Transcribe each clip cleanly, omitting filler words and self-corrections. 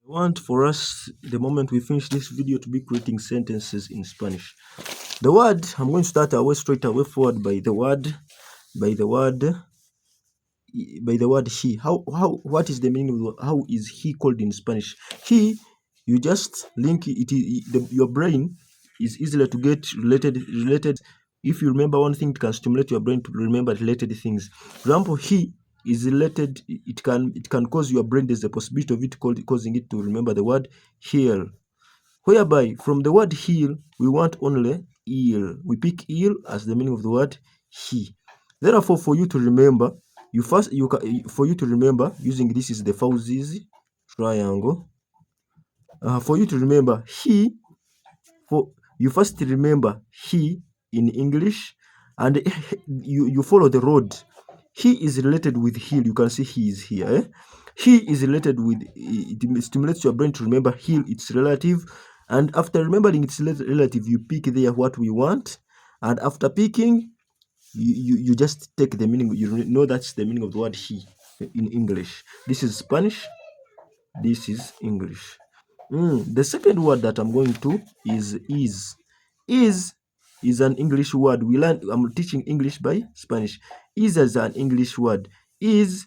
I want for us, the moment we finish this video, to be creating sentences in Spanish. The word, I'm going to start straight away forward by the word he. What is the meaning of how is he called in Spanish? He, you just link it, your brain is easier to get related. If you remember one thing, it can stimulate your brain to remember related things. For example, he is related, it can cause your brain, there's a possibility of it causing it to remember the word heal. Whereby from the word heal, we want only ill. We pick ill as the meaning of the word he. Therefore, for you to remember, for you to remember, using this is the Fauci's triangle. For you to remember he, you first remember he in English, and you follow the road. He is related with heal. You can see he is here. He is related with, it stimulates your brain to remember heal, its relative. And after remembering its relative, you pick there what we want. And after picking, you just take the meaning. You know that's the meaning of the word he in English. This is Spanish. This is English. The second word that I'm going to is. Is an English word. I'm teaching English by Spanish. Is as an English word. Is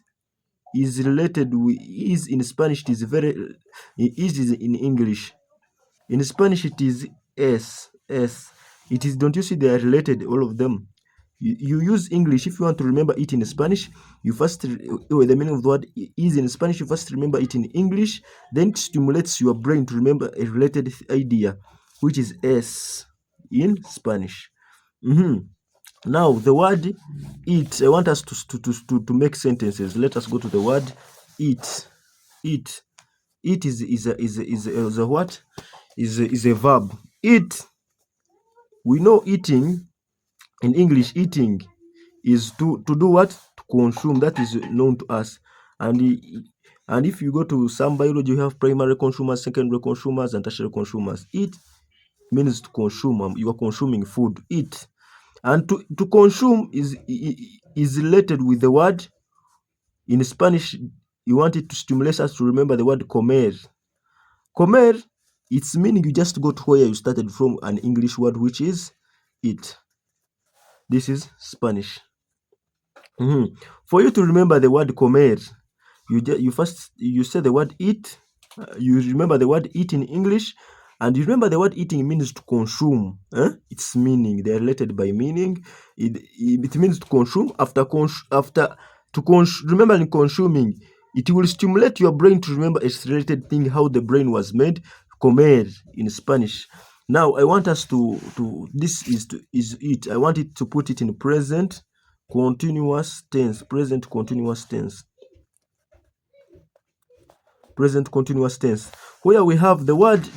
related with, is in Spanish it is is in English. In Spanish it is s. It is, don't you see they are related, all of them? You use English. If you want to remember it in Spanish, you first, the meaning of the word is in Spanish, you first remember it in English, then it stimulates your brain to remember a related idea, which is s in Spanish. Now the word eat, I want us to make sentences. Let us go to the word eat. Eat is a what? Is a verb. Eat, we know eating in English, eating is to do what? To consume. That is known to us. And if you go to some biology, you have primary consumers, secondary consumers, and tertiary consumers. Eat means to consume. You are consuming food. Eat. And to consume is related with the word. In Spanish, you want it to stimulate us to remember the word comer. Comer, its meaning, you just go to where you started from, an English word, which is eat. This is Spanish. For you to remember the word comer, you say the word eat. You remember the word eat in English, and you remember the word eating means to consume. Its meaning, they are related by meaning. It means to consume. Remembering consuming, it will stimulate your brain to remember a related thing, how the brain was made. Comer in Spanish. Now I want us to this is it. I want it to put it in present continuous tense. Present continuous tense. Present continuous tense. Where we have the word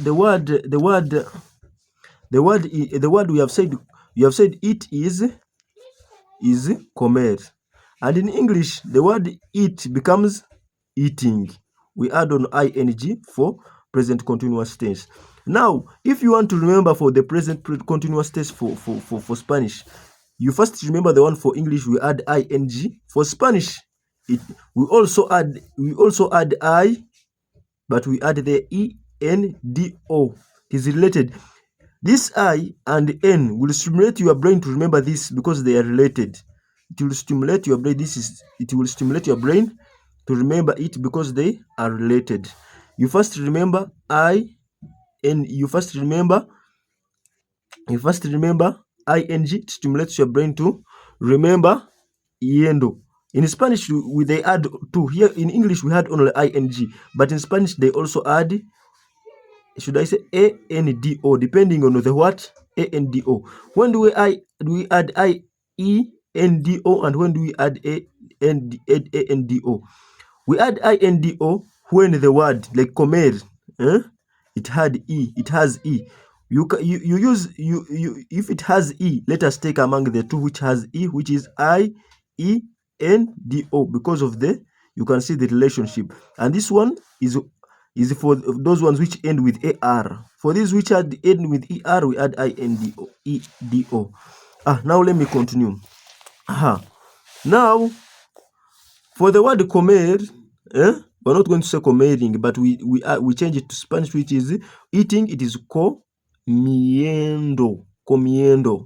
we have said. You have said it is comer. And in English, the word eat becomes eating. We add on ing for present continuous tense. Now, if you want to remember for the present continuous tense for Spanish, you first remember the one for English, we add ing. For Spanish, we also add I, but we add the endo. It is related. This I and N will stimulate your brain to remember this because they are related. It will stimulate your brain. It will stimulate your brain to remember it because they are related. You first remember I, and you first remember ing. It stimulates your brain to remember yendo. In Spanish, they add two. Here in English, we had only ing, but in Spanish they also add, should I say, ando, depending on the what? Ando. When do we add iendo, and when do we add ando? We add indo when the word, like comer, it has e. You use if it has e, let us take among the two which has e, which is iendo, because of the, you can see the relationship. And this one is for those ones which end with ar. For these which end with er, we add indo. Now let me continue. Now for the word comer, we're not going to say comering, but we change it to Spanish, which is eating. It is comiendo. Comiendo.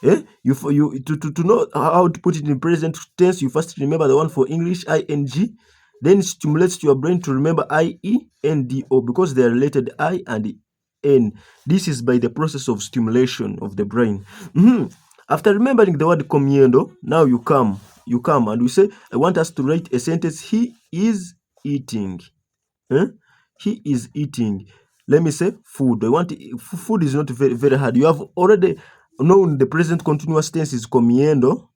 Eh? To know how to put it in present tense, you first remember the one for English, ing, then it stimulates your brain to remember iendo because they are related, I and N. This is by the process of stimulation of the brain. After remembering the word comiendo, now you come and we say, I want us to write a sentence. He is eating. He is eating. Let me say food. Food is not very, very hard. You have already known the present continuous tense is comiendo.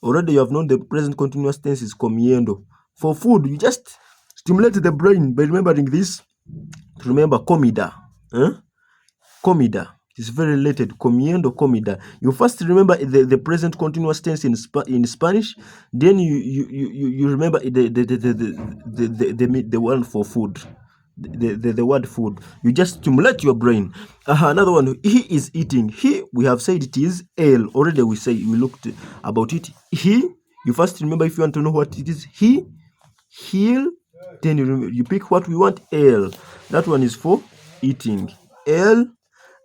Already you have known the present continuous tense is comiendo. For food, you just stimulate the brain by remembering this. Remember comida. Comida. It's very related. Comiendo, comida. You first remember the present continuous tense in Spanish. Then you remember the one for food. The word food. You just stimulate your brain. Another one. He is eating. He, we have said it is él. Already we looked about it. He. You first remember, if you want to know what it is. He. He'll. Then you pick what we want. Él. That one is for eating. Él.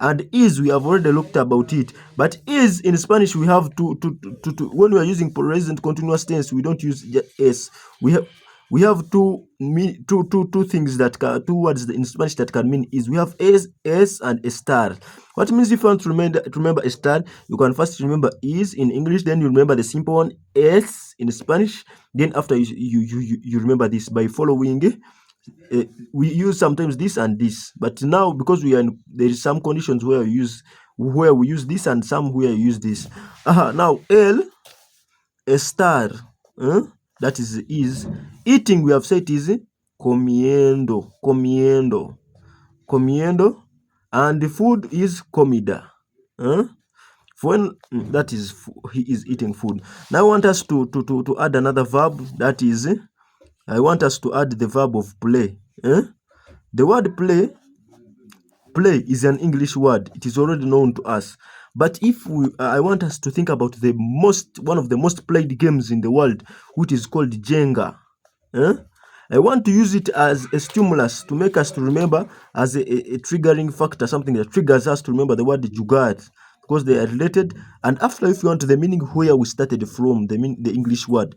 And is, we have already looked about it. But is in Spanish, we have to when we are using present continuous tense, we don't use s. We have two things that two words in Spanish that can mean is. We have s and a star. What means, if you want to remember a star, you can first remember is in English, then you remember the simple one s in Spanish. Then after you remember this by following. We use sometimes this and this, but now because there is some conditions where we use this and some where you use this. Now L, a star, that is eating. We have said is comiendo, and the food is comida. When that is, he is eating food. Now I want us to add another verb, that is. I want us to add the verb of play. The word play is an English word. It is already known to us. But if I want us to think about one of the most played games in the world, which is called Jenga. I want to use it as a stimulus to make us to remember, as a triggering factor, something that triggers us to remember the word jugar, because they are related. And after, if you want the meaning where we started from, the English word.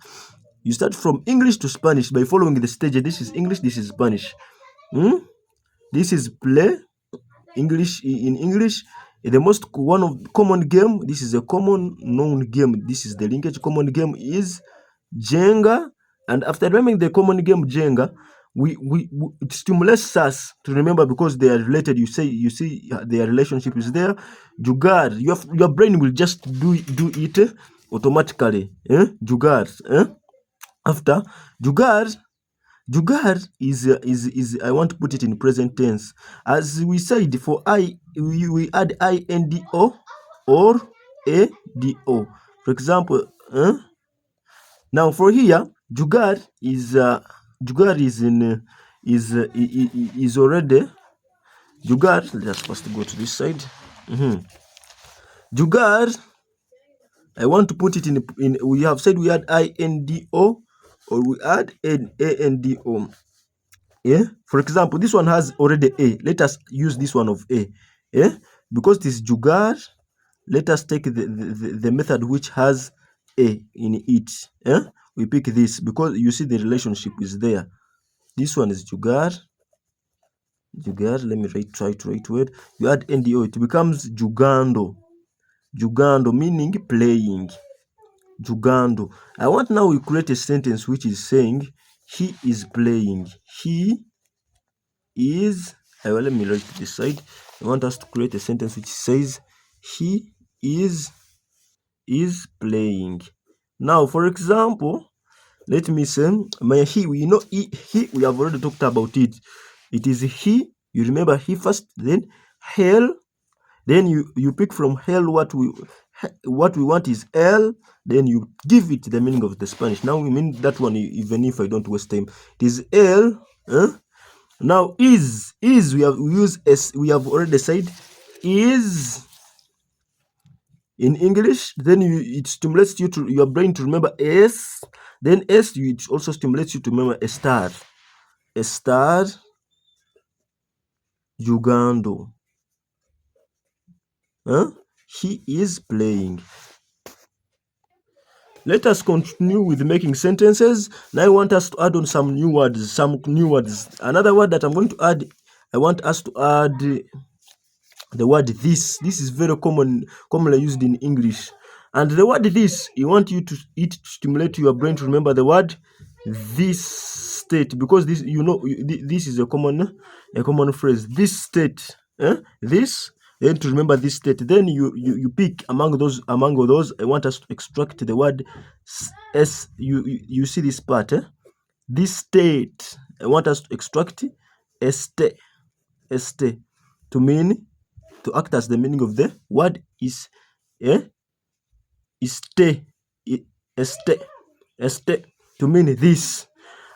You start from English to Spanish by following the stage. This is English, this is Spanish. This is play, English. In English, one of common game. This is a common known game. This is the linkage. Common game is Jenga. And after remembering the common game Jenga, it stimulates us to remember because they are related. You see their relationship is there. Jugar, your brain will just do it automatically. Jugar. After jugar is I want to put it in present tense. As we said, for I, we add indo or ado. For example, now for here, jugar is already jugar. Let's first go to this side. Jugar, I want to put it in. We have said we add indo or we add ando. Yeah. For example, this one has already a. Let us use this one of a. Yeah. Because this jugar, let us take the method which has a in it. Yeah. We pick this because you see the relationship is there. This one is jugar. Jugar. Let me try to write word. You add ndo, it becomes jugando. Jugando meaning playing. Jugando. I want now we create a sentence which is saying he is playing. He is. Let me write this side. I want us to create a sentence which says he is playing. Now, for example, let me say he. We know he. We have already talked about it. It is he. You remember he first, then hell. Then you pick from hell what we want is L. Then you give it the meaning of the Spanish. Now we mean that one, even if I don't waste time. It is L. Now is we use S. We have already said is in English. Then it stimulates your brain to remember S. Then S, it also stimulates you to remember a star. estar jugando. He is playing. Let us continue with making sentences. Now I want us to add on some new words. Another word that I'm going to add, I want us to add the word this. This is very commonly used in English. And the word this, I want it to stimulate your brain to remember the word this state, because this, this is a common phrase. This state, this. Then to remember this state, then you pick among those. I want us to extract the word s. You see this part, this state. I want us to extract este to mean, to act as the meaning of the word is este to mean this.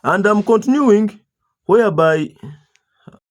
And I'm continuing, whereby